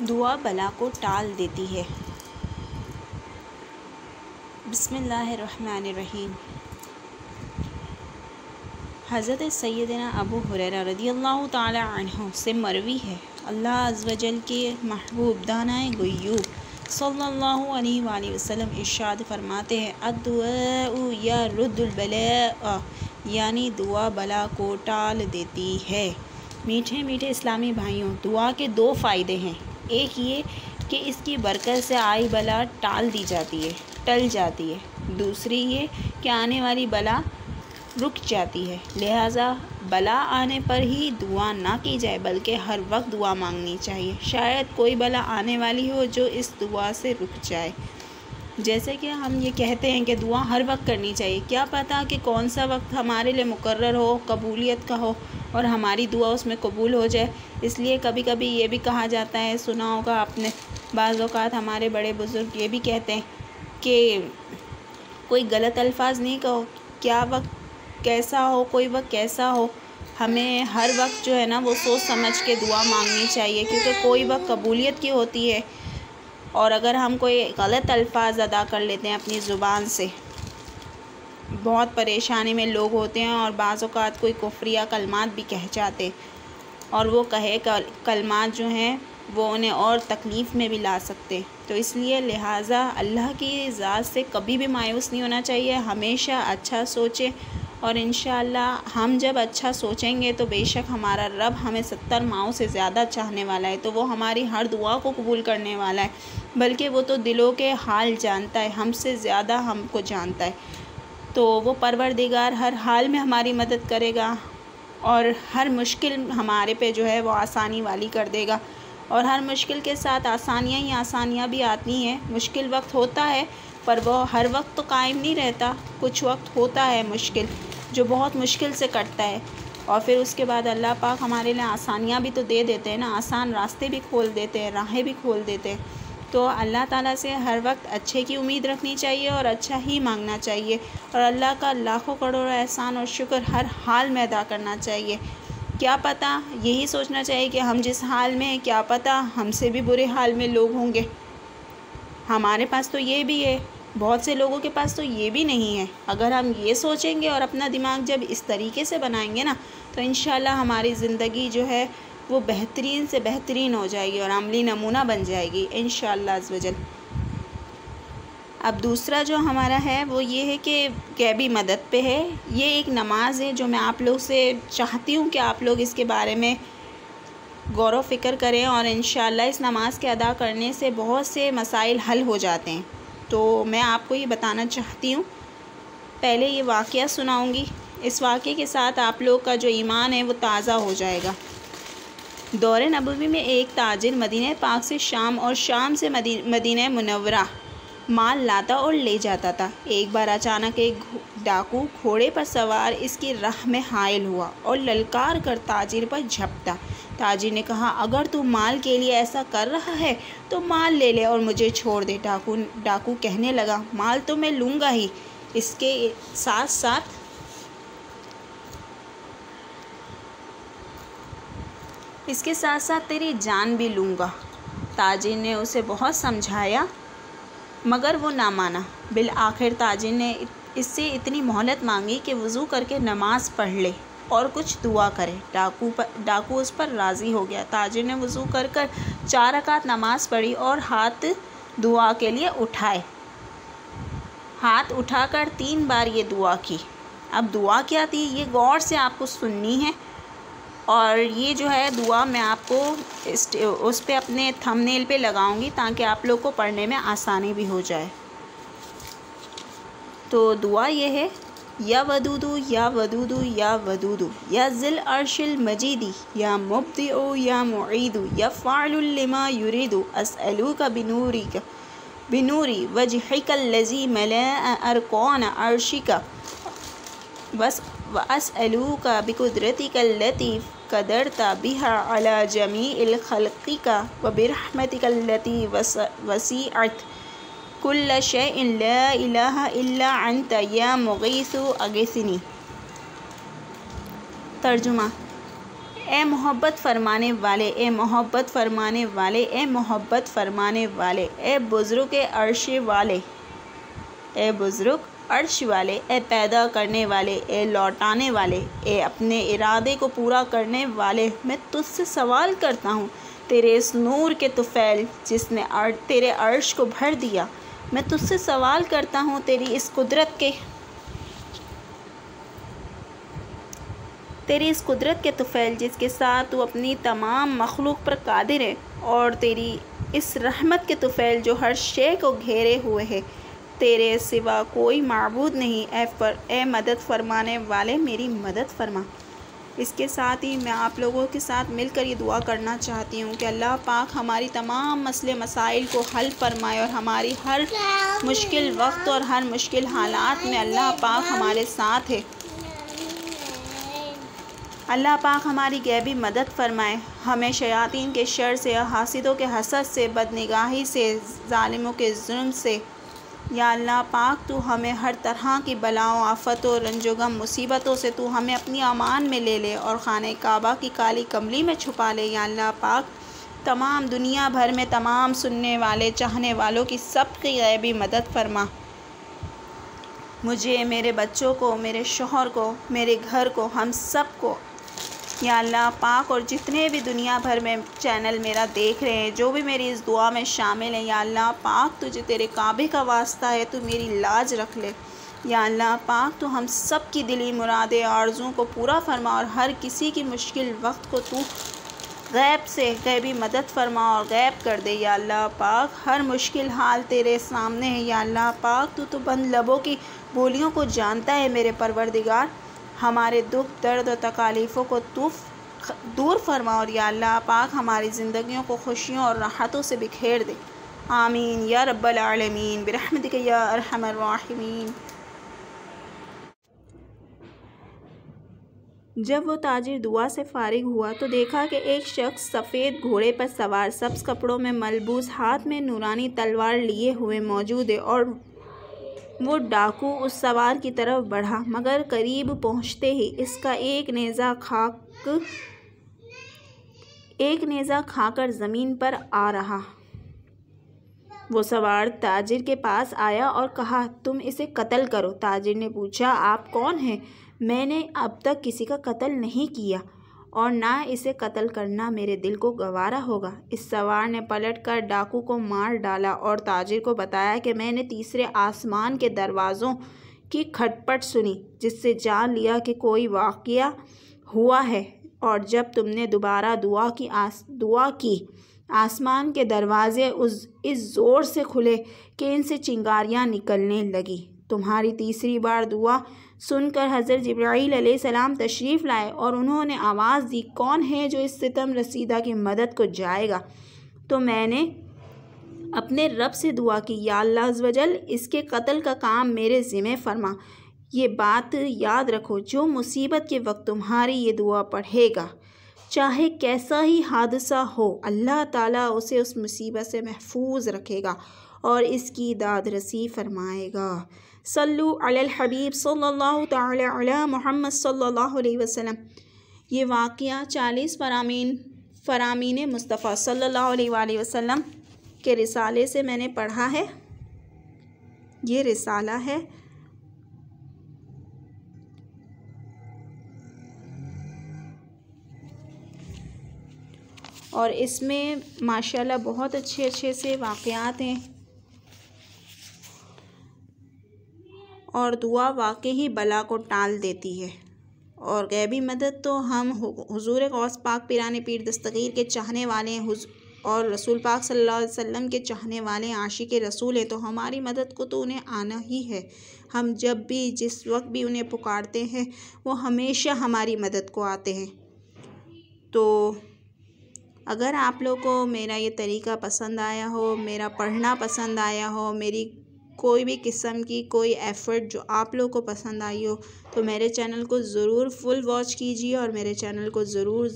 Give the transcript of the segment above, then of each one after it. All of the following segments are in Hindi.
दुआ बला को टाल देती है। बिस्मिल्लाहिर्रहमानिर्रहीम। हज़रत सैयदना अबू हुरैरा रज़ियल्लाहु ताला अन्हु से मरवी है, अल्लाह अज़्ज़ व जल के महबूब दानाए गुय्यूब सल्लल्लाहु अलैहि वसल्लम इरशाद फरमाते हैं, अद्दुआ यरुद्दुल बला, यानी दुआ बला को टाल देती है। मीठे मीठे इस्लामी भाइयों, दुआ के दो फ़ायदे हैं। एक ये कि इसकी बरकत से आई बला टाल दी जाती है, टल जाती है। दूसरी ये कि आने वाली बला रुक जाती है। लिहाजा बला आने पर ही दुआ ना की जाए, बल्कि हर वक्त दुआ मांगनी चाहिए। शायद कोई बला आने वाली हो जो इस दुआ से रुक जाए। जैसे कि हम ये कहते हैं कि दुआ हर वक्त करनी चाहिए, क्या पता कि कौन सा वक्त हमारे लिए मुकर्रर हो, कबूलियत का हो और हमारी दुआ उसमें कबूल हो जाए। इसलिए कभी कभी ये भी कहा जाता है, सुना होगा आपने, बाज़ औक़ात हमारे बड़े बुज़ुर्ग ये भी कहते हैं कि कोई गलत अल्फाज नहीं कहो, क्या वक्त कैसा हो, कोई वक्त कैसा हो, हमें हर वक्त जो है ना वो सोच समझ के दुआ मांगनी चाहिए, क्योंकि कोई वक्त कबूलियत की होती है। और अगर हम कोई गलत अल्फाज अदा कर लेते हैं अपनी ज़ुबान से, बहुत परेशानी में लोग होते हैं और बाज़ औक़ात कोई कुफ्रिया कलमात भी कह जाते हैं, और वो कहे कलमात जो हैं वो उन्हें और तकलीफ़ में भी ला सकते। तो इसलिए लिहाजा अल्लाह की ज़ात से कभी भी मायूस नहीं होना चाहिए, हमेशा अच्छा सोचें। और इंशाअल्लाह हम जब अच्छा सोचेंगे तो बेशक हमारा रब हमें 70 माओं से ज़्यादा चाहने वाला है, तो वो हमारी हर दुआ को कबूल करने वाला है। बल्कि वो तो दिलों के हाल जानता है, हमसे ज़्यादा हमको जानता है। तो वो परवरदिगार हर हाल में हमारी मदद करेगा और हर मुश्किल हमारे पे जो है वो आसानी वाली कर देगा। और हर मुश्किल के साथ आसानियाँ ही आसानियाँ भी आती हैं। मुश्किल वक्त होता है पर वो हर वक्त तो कायम नहीं रहता। कुछ वक्त होता है मुश्किल जो बहुत मुश्किल से कटता है, और फिर उसके बाद अल्लाह पाक हमारे लिए आसानियाँ भी तो दे देते हैं ना, आसान रास्ते भी खोल देते हैं, राहें भी खोल देते हैं। तो अल्लाह ताला से हर वक्त अच्छे की उम्मीद रखनी चाहिए और अच्छा ही मांगना चाहिए, और अल्लाह का लाखों करोड़ों एहसान और शुक्र हर हाल में अदा करना चाहिए। क्या पता, यही सोचना चाहिए कि हम जिस हाल में हैं, क्या पता हमसे भी बुरे हाल में लोग होंगे। हमारे पास तो ये भी है, बहुत से लोगों के पास तो ये भी नहीं है। अगर हम ये सोचेंगे और अपना दिमाग जब इस तरीके से बनाएंगे ना, तो इंशाल्लाह हमारी ज़िंदगी जो है वो बेहतरीन से बेहतरीन हो जाएगी और अमली नमूना बन जाएगी इंशाअल्लाह अज़्ज़ वजल। अब दूसरा जो हमारा है वो ये है कि गैबी मदद पे है। ये एक नमाज़ है जो मैं आप लोग से चाहती हूँ कि आप लोग इसके बारे में गौर व फ़िक्र करें, और इंशाअल्लाह इस नमाज़ के अदा करने से बहुत से मसाइल हल हो जाते हैं। तो मैं आपको ये बताना चाहती हूँ। पहले ये वाक़या सुनाऊँगी, इस वाक़े के साथ आप लोग का जो ईमान है वो ताज़ा हो जाएगा। दौरे नबवी में एक ताजिर मदीना पाक से शाम और शाम से मदीना मुनव्वरा माल लाता और ले जाता था। एक बार अचानक एक डाकू घोड़े पर सवार इसकी राह में हायल हुआ और ललकार कर ताजिर पर झपटा। ताजिर ने कहा, अगर तू माल के लिए ऐसा कर रहा है तो माल ले ले और मुझे छोड़ दे। डाकू कहने लगा, माल तो मैं लूँगा ही, इसके साथ साथ तेरी जान भी लूँगा। ताजिर ने उसे बहुत समझाया मगर वो ना माना। बिल आखिर ताजिर ने इससे इतनी मोहलत मांगी कि वज़ू करके नमाज़ पढ़ ले और कुछ दुआ करे। डाकू उस पर राज़ी हो गया। ताजिर ने वज़ू कर 4 रकात नमाज़ पढ़ी और हाथ दुआ के लिए उठाए। हाथ उठाकर 3 बार ये दुआ की। अब दुआ क्या थी ये गौर से आपको सुननी है, और ये जो है दुआ मैं आपको उस पे अपने थंबनेल पे लगाऊंगी ताकि आप लोग को पढ़ने में आसानी भी हो जाए। तो दुआ ये है, या वदूदू या वदूदू या वदूदू या ज़िल अर्शिल मजीदी या मुब्दिउ या मुईदु या फ़ाइलुल लिमा युरीदु अस्अलुका बिनूरी वजहिकल लज़ी मलअ अरकान अर्शिका वअस्अलुका बिकुदरतिकल लती क़दरता बिहा अला जमीइल खल्क़िका व बिरहमतिकल लती वसीअत कुल्ल शैइन ला इलाहा इल्ला अंता या मुगीसु अगिसनी। तर्जुमा, ए मोहब्बत फरमाने वाले, ए मोहब्बत फरमाने वाले, ए मोहब्बत फरमाने वाले, ए बुज़ुर्ग अर्श वाले, ए बुज़ुर्ग अर्श वाले, ए पैदा करने वाले, ए लौटाने वाले, ए अपने इरादे को पूरा करने वाले, मैं तुझसे सवाल करता हूँ तेरे इस नूर के तुफ़ैल जिसने तेरे अर्श को भर दिया। मैं तुझसे सवाल करता हूँ तेरी इस कुदरत के तुफ़ैल जिसके साथ तू अपनी तमाम मखलूक पर कादिर है, और तेरी इस रहमत के तुफ़ैल जो हर शे को घेरे हुए है। तेरे सिवा कोई माबूद नहीं। ए मदद फरमाने वाले मेरी मदद फरमा। इसके साथ ही मैं आप लोगों के साथ मिलकर ये दुआ करना चाहती हूँ कि अल्लाह पाक हमारी तमाम मसले मसाइल को हल फरमाए और हमारी हर मुश्किल वक्त और हर मुश्किल हालात में अल्लाह पाक हमारे साथ है। अल्लाह पाक हमारी गैबी मदद फरमाए, हमें शयातीन के शर से, हासिदों के हसद से, बदनिगाही से, ज़ालिमों के जुल्म से, या अल्लाह पाक तू हमें हर तरह की बलाओं, आफ़तों, रंजोगम, मुसीबतों से तू हमें अपनी अमान में ले ले और खाने काबा की काली कमली में छुपा ले। या अल्लाह पाक तमाम दुनिया भर में तमाम सुनने वाले, चाहने वालों की सबकी गैबी मदद फरमा। मुझे, मेरे बच्चों को, मेरे शौहर को, मेरे घर को, हम सब को या अल्लाह पाक, और जितने भी दुनिया भर में चैनल मेरा देख रहे हैं, जो भी मेरी इस दुआ में शामिल हैं, या अल्लाह पाक तुझे तेरे काबे का वास्ता है, तू मेरी लाज रख ले। या अल्लाह पाक तू हम सब की दिली मुरादे आरज़ुओं को पूरा फरमा और हर किसी की मुश्किल वक्त को तू गैब से गैबी मदद फरमा और गैब कर दे। या अल्लाह पाक हर मुश्किल हाल तेरे सामने है। या अल्लाह पाक तू तो बंद लबों की बोलियों को जानता है मेरे परवरदिगार। हमारे दुख, दर्द और तकालीफ़ों को तू दूर फरमा और या अल्लाह पाक हमारी ज़िंदगियों को खुशियों और राहतों से बिखेर दे। आमीन या रब्बल आलमीन बिरहमतिक या अरहमर राहिमीन। जब वो ताजिर दुआ से फारिग हुआ तो देखा कि एक शख्स सफ़ेद घोड़े पर सवार, सब्ज़ कपड़ों में मलबूस, हाथ में नूरानी तलवार लिए हुए मौजूद है, और वो डाकू उस सवार की तरफ बढ़ा, मगर करीब पहुंचते ही इसका एक नेज़ा खाकर ज़मीन पर आ रहा। वो सवार ताजिर के पास आया और कहा, तुम इसे कत्ल करो। ताजिर ने पूछा, आप कौन हैं? मैंने अब तक किसी का कत्ल नहीं किया और ना इसे कत्ल करना मेरे दिल को गवारा होगा। इस सवार ने पलटकर डाकू को मार डाला और ताजिर को बताया कि मैंने तीसरे आसमान के दरवाज़ों की खटपट सुनी, जिससे जान लिया कि कोई वाक़या हुआ है, और जब तुमने दोबारा दुआ की आसमान के दरवाज़े इस ज़ोर से खुले कि इनसे चिंगारियाँ निकलने लगी। तुम्हारी तीसरी बार दुआ सुनकर हज़रत जिब्राईल अलैहिस्सलाम तशरीफ़ लाए और उन्होंने आवाज़ दी, कौन है जो इस सितम रसीदा की मदद को जाएगा? तो मैंने अपने रब से दुआ की, या अल्लाह अज़्ज़ वजल इसके कत्ल का काम मेरे ज़िम्मे फरमा। ये बात याद रखो, जो मुसीबत के वक्त तुम्हारी ये दुआ पढ़ेगा, चाहे कैसा ही हादसा हो, अल्लाह ताला उसे उस मुसीबत से महफूज रखेगा और इसकी दादरसी फरमाएगा। सल्लु अलल हबीब सल्लल्लाहु तआला अला मुहम्मद सल्लल्लाहु अलैहि वसल्लम। ये वाक़या 40 फ़रामीन मुस्तफ़ा सल्लल्लाहु अलैहि वसल्लम के रिसाले से मैंने पढ़ा है। ये रिसाला है और इसमें माशाल्लाह बहुत अच्छे से वाक़यात हैं और दुआ वाकई ही बला को टाल देती है। और गैबी मदद तो हम हुज़ूर गौस पाक पिराने पीर दस्तगीर के चाहने वाले हैं और रसूल पाक सल्लल्लाहु अलैहि वसल्लम के चाहने वाले आशिक़ रसूल हैं, तो हमारी मदद को तो उन्हें आना ही है। हम जब भी जिस वक्त भी उन्हें पुकारते हैं वो हमेशा हमारी मदद को आते हैं। तो अगर आप लोग को मेरा ये तरीक़ा पसंद आया हो, मेरा पढ़ना पसंद आया हो, मेरी कोई भी किस्म की कोई एफ़र्ट जो आप लोग को पसंद आई हो, तो मेरे चैनल को ज़रूर फुल वॉच कीजिए और मेरे चैनल को ज़रूर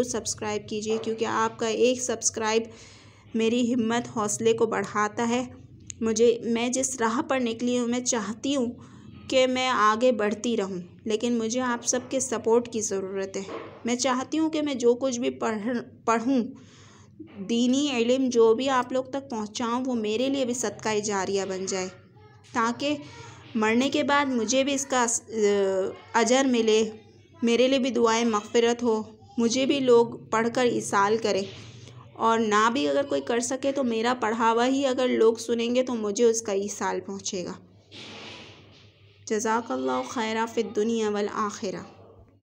सब्सक्राइब कीजिए, क्योंकि आपका एक सब्सक्राइब मेरी हिम्मत हौसले को बढ़ाता है। मैं जिस राह पर निकली हूँ, मैं चाहती हूँ कि मैं आगे बढ़ती रहूँ, लेकिन मुझे आप सबके सपोर्ट की ज़रूरत है। मैं चाहती हूँ कि मैं जो कुछ भी पढ़ूँ, दीनी इल्म जो भी आप लोग तक पहुँचाऊँ, वो मेरे लिए भी सदका जारिया बन जाए, ताकि मरने के बाद मुझे भी इसका अजर मिले, मेरे लिए भी दुआएं मग़फ़िरत हो, मुझे भी लोग पढ़कर इसाल करें। और ना भी अगर कोई कर सके तो मेरा पढ़ा हुआ ही अगर लोग सुनेंगे तो मुझे उसका ईसाल पहुँचेगा। जज़ाकल्लाहु खैरा फ़िद दुनिया वल आखिरा।